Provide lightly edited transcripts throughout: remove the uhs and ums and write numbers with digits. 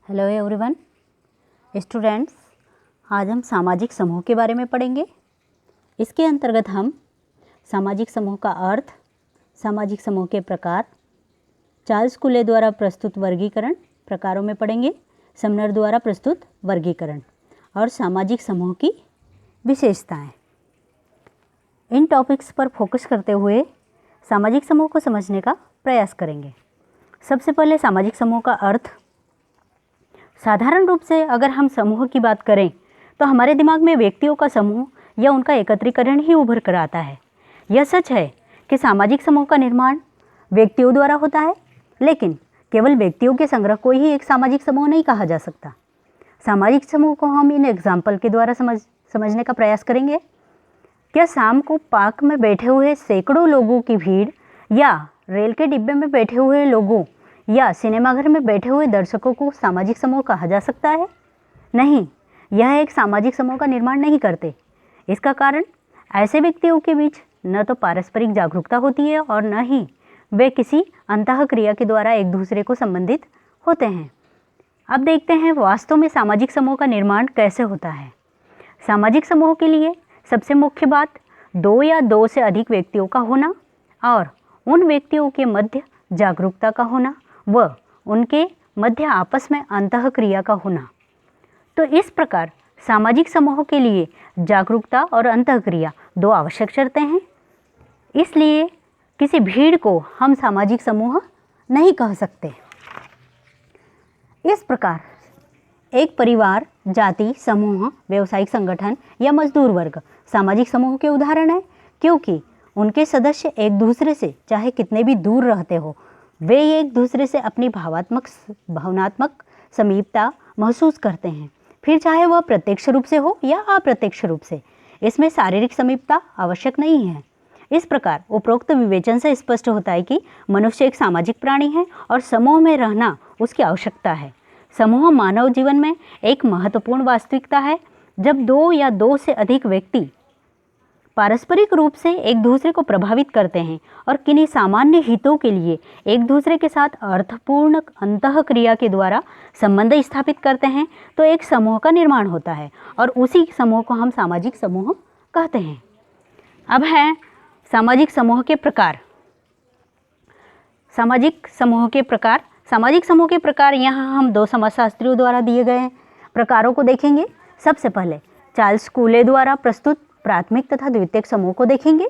Hello everyone students, आज हम सामाजिक समूह के बारे में पढ़ेंगे। इसके अंतर्गत हम सामाजिक समूह का अर्थ, सामाजिक समूह के प्रकार, चार्ल्स कूले द्वारा प्रस्तुत वर्गीकरण प्रकारों में पढ़ेंगे, समनर द्वारा प्रस्तुत वर्गीकरण और सामाजिक समूह की विशेषताएं। इन टॉपिक्स पर फोकस करते हुए सामाजिक समूह को समझने का प्रयास करेंगे। सबसे पहले सामाजिक समूह का अर्थ। साधारण रूप से अगर हम समूह की बात करें तो हमारे दिमाग में व्यक्तियों का समूह या उनका एकत्रीकरण ही उभर कर आता है। यह सच है कि सामाजिक समूह का निर्माण व्यक्तियों द्वारा होता है, लेकिन केवल व्यक्तियों के संग्रह को ही एक सामाजिक समूह नहीं कहा जा सकता। सामाजिक समूह को हम इन एग्जाम्पल के द्वारा समझने का प्रयास करेंगे। क्या शाम को पार्क में बैठे हुए सैकड़ों लोगों की भीड़, या रेल के डिब्बे में बैठे हुए लोगों, या सिनेमाघर में बैठे हुए दर्शकों को सामाजिक समूह कहा जा सकता है? नहीं, यह एक सामाजिक समूह का निर्माण नहीं करते। इसका कारण ऐसे व्यक्तियों के बीच न तो पारस्परिक जागरूकता होती है और न ही वे किसी अंतःक्रिया के द्वारा एक दूसरे को संबंधित होते हैं। अब देखते हैं वास्तव में सामाजिक समूह का निर्माण कैसे होता है। सामाजिक समूह के लिए सबसे मुख्य बात दो या दो से अधिक व्यक्तियों का होना और उन व्यक्तियों के मध्य जागरूकता का होना व उनके मध्य आपस में अंतःक्रिया का होना। तो इस प्रकार सामाजिक समूह के लिए जागरूकता और अंतःक्रिया दो आवश्यक शर्तें हैं। इसलिए किसी भीड़ को हम सामाजिक समूह नहीं कह सकते। इस प्रकार एक परिवार, जाति, समूह, व्यवसायिक संगठन या मजदूर वर्ग सामाजिक समूह के उदाहरण है, क्योंकि उनके सदस्य एक दूसरे से चाहे कितने भी दूर रहते हो, वे एक दूसरे से अपनी भावनात्मक समीपता महसूस करते हैं, फिर चाहे वह प्रत्यक्ष रूप से हो या अप्रत्यक्ष रूप से। इसमें शारीरिक समीपता आवश्यक नहीं है। इस प्रकार उपरोक्त विवेचन से स्पष्ट होता है कि मनुष्य एक सामाजिक प्राणी है और समूह में रहना उसकी आवश्यकता है। समूह मानव जीवन में एक महत्वपूर्ण वास्तविकता है। जब दो या दो से अधिक व्यक्ति पारस्परिक रूप से एक दूसरे को प्रभावित करते हैं और किन्हीं सामान्य हितों के लिए एक दूसरे के साथ अर्थपूर्ण अंतःक्रिया के द्वारा संबंध स्थापित करते हैं, तो एक समूह का निर्माण होता है और उसी समूह को हम सामाजिक समूह कहते हैं। अब है सामाजिक समूह के प्रकार। सामाजिक समूह के प्रकार। सामाजिक समूह के प्रकार यहाँ हम दो समाजशास्त्रियों द्वारा दिए गए प्रकारों को देखेंगे। सबसे पहले चार्ल्स कूले द्वारा प्रस्तुत प्राथमिक तथा द्वितीयक समूह को देखेंगे।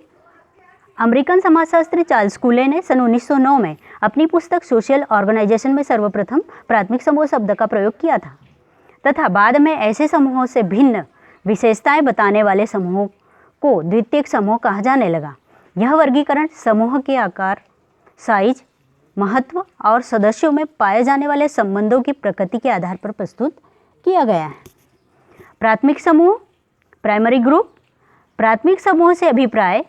अमेरिकन समाजशास्त्री चार्ल्स कूले ने सन 1909 में अपनी पुस्तक सोशल ऑर्गेनाइजेशन में सर्वप्रथम प्राथमिक समूह शब्द का प्रयोग किया था तथा बाद में ऐसे समूहों से भिन्न विशेषताएं बताने वाले समूहों को द्वितीयक समूह कहा जाने लगा। यह वर्गीकरण समूह के आकार, साइज, महत्व और सदस्यों में पाए जाने वाले संबंधों की प्रकृति के आधार पर प्रस्तुत किया गया है। प्राथमिक समूह, प्राइमरी ग्रुप। प्राथमिक समूह से अभिप्राय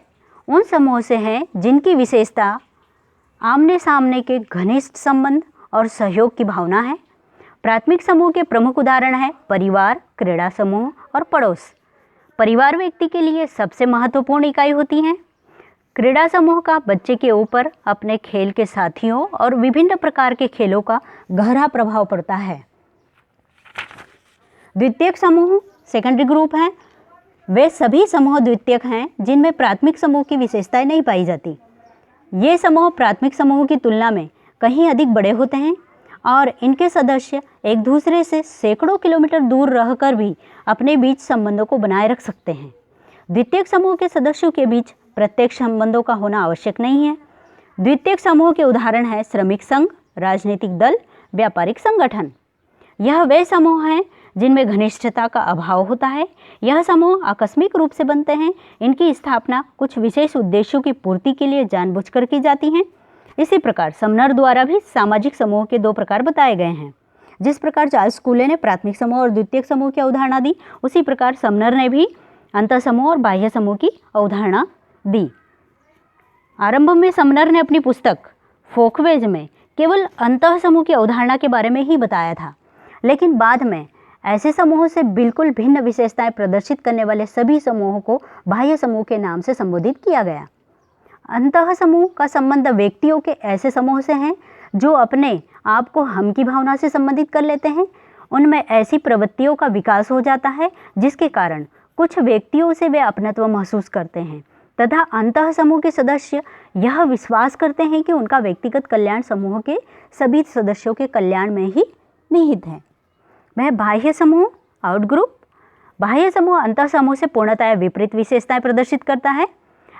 उन समूह से हैं जिनकी विशेषता आमने सामने के घनिष्ठ संबंध और सहयोग की भावना है। प्राथमिक समूह के प्रमुख उदाहरण हैं परिवार, क्रीड़ा समूह और पड़ोस। परिवार व्यक्ति के लिए सबसे महत्वपूर्ण इकाई होती हैं। क्रीड़ा समूह का बच्चे के ऊपर अपने खेल के साथियों और विभिन्न प्रकार के खेलों का गहरा प्रभाव पड़ता है। द्वितीयक समूह, सेकेंडरी ग्रुप हैं। वे सभी समूह द्वितीयक हैं जिनमें प्राथमिक समूह की विशेषताएं नहीं पाई जाती। ये समूह प्राथमिक समूह की तुलना में कहीं अधिक बड़े होते हैं और इनके सदस्य एक दूसरे से सैकड़ों किलोमीटर दूर रहकर भी अपने बीच संबंधों को बनाए रख सकते हैं। द्वितीयक समूह के सदस्यों के बीच प्रत्यक्ष संबंधों का होना आवश्यक नहीं है। द्वितीयक समूह के उदाहरण हैं श्रमिक संघ, राजनीतिक दल, व्यापारिक संगठन। यह वे समूह हैं जिनमें घनिष्ठता का अभाव होता है। यह समूह आकस्मिक रूप से बनते हैं। इनकी स्थापना कुछ विशेष उद्देश्यों की पूर्ति के लिए जानबूझकर की जाती हैं। इसी प्रकार समनर द्वारा भी सामाजिक समूह के दो प्रकार बताए गए हैं। जिस प्रकार चार्ल्स कूले ने प्राथमिक समूह और द्वितीयक समूह की अवधारणा दी, उसी प्रकार समनर ने भी अंतः समूह और बाह्य समूह की अवधारणा दी। आरंभ में समनर ने अपनी पुस्तक फोकवेज में केवल अंतः समूह की अवधारणा के बारे में ही बताया था, लेकिन बाद में ऐसे समूहों से बिल्कुल भिन्न विशेषताएं प्रदर्शित करने वाले सभी समूहों को बाह्य समूह के नाम से संबोधित किया गया। अंतः समूह का संबंध व्यक्तियों के ऐसे समूह से है जो अपने आप को हम की भावना से संबंधित कर लेते हैं, उनमें ऐसी प्रवृत्तियों का विकास हो जाता है जिसके कारण कुछ व्यक्तियों से वे अपनत्व महसूस करते हैं तथा अंतः समूह के सदस्य यह विश्वास करते हैं कि उनका व्यक्तिगत कल्याण समूह के सभी सदस्यों के कल्याण में ही निहित है। वह बाह्य समूह आउटग्रुप। बाह्य समूह अंतः समूह से पूर्णतः विपरीत विशेषताएं प्रदर्शित करता है।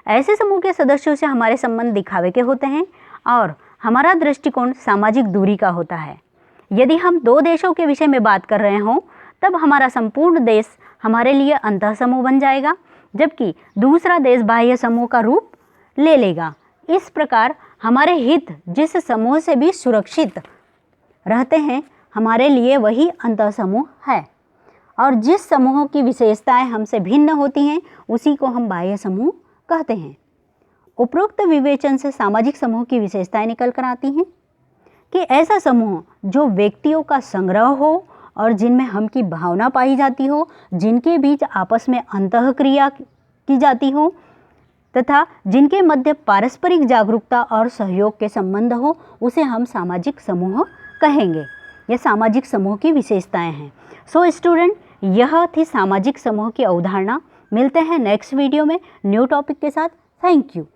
ऐसे समूह के सदस्यों से हमारे संबंध दिखावे के होते हैं और हमारा दृष्टिकोण सामाजिक दूरी का होता है। यदि हम दो देशों के विषय में बात कर रहे हों तब हमारा संपूर्ण देश हमारे लिए अंतः समूह बन जाएगा, जबकि दूसरा देश बाह्य समूह का रूप ले लेगा। इस प्रकार हमारे हित जिस समूह से भी सुरक्षित रहते हैं हमारे लिए वही अंतः समूह है, और जिस समूह की विशेषताएं हमसे भिन्न होती हैं उसी को हम बाह्य समूह कहते हैं। उपरोक्त विवेचन से सामाजिक समूह की विशेषताएं निकल कर आती हैं कि ऐसा समूह जो व्यक्तियों का संग्रह हो और जिनमें हम की भावना पाई जाती हो, जिनके बीच आपस में अंतःक्रिया की जाती हो तथा जिनके मध्य पारस्परिक जागरूकता और सहयोग के संबंध हो, उसे हम सामाजिक समूह कहेंगे। यह सामाजिक समूह की विशेषताएं हैं। सो स्टूडेंट, यह थी सामाजिक समूह की अवधारणा। मिलते हैं नेक्स्ट वीडियो में न्यू टॉपिक के साथ। Thank you.